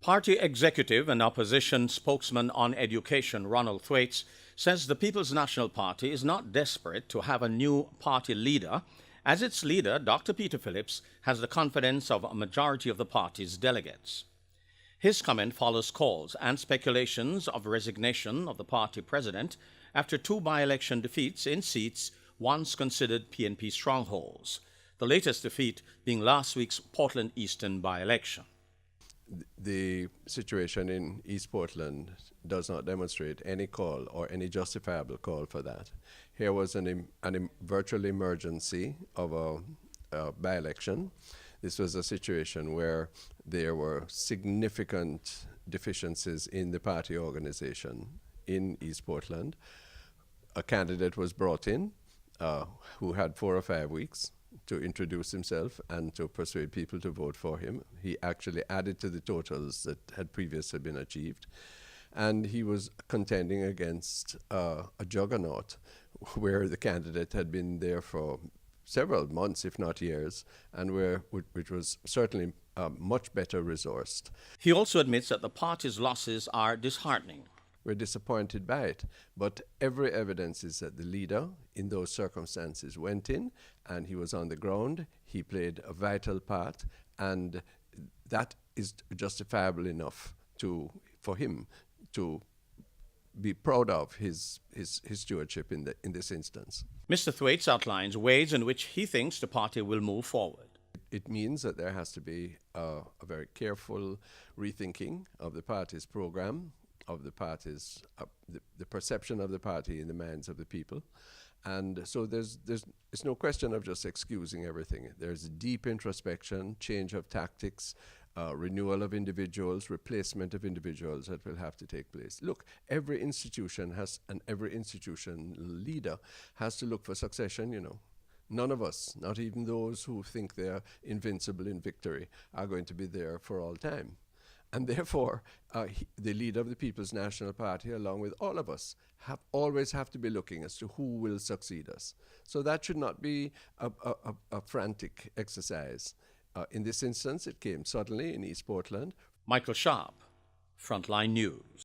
Party executive and opposition spokesman on education Ronald Thwaites says the People's National Party is not desperate to have a new party leader, as its leader, Dr. Peter Phillips, has the confidence of a majority of the party's delegates. His comment follows calls and speculations of resignation of the party president after two by-election defeats in seats once considered PNP strongholds, the latest defeat being last week's Portland Eastern by-election. The situation in East Portland does not demonstrate any call or any justifiable call for that. Here was an virtual emergency of a by-election. This was a situation where there were significant deficiencies in the party organization in East Portland. A candidate was brought in who had 4 or 5 weeks to introduce himself and to persuade people to vote for him. He actually added to the totals that had previously been achieved. And he was contending against a juggernaut where the candidate had been there for several months, if not years, and which was certainly much better resourced. He also admits that the party's losses are disheartening. We're disappointed by it, but every evidence is that the leader in those circumstances went in and he was on the ground, he played a vital part, and that is justifiable enough for him to be proud of his stewardship in this instance. Mr. Thwaites outlines ways in which he thinks the party will move forward. It means that there has to be a very careful rethinking of the party's program, of the party's, the perception of the party in the minds of the people. And so it's no question of just excusing everything. There's deep introspection, change of tactics, renewal of individuals, replacement of individuals that will have to take place. Look, every institution every institution leader has to look for succession, you know. None of us, not even those who think they're invincible in victory, are going to be there for all time. And therefore, the leader of the People's National Party, along with all of us, always have to be looking as to who will succeed us. So that should not be a frantic exercise. In this instance, it came suddenly in East Portland. Michael Sharp, Frontline News.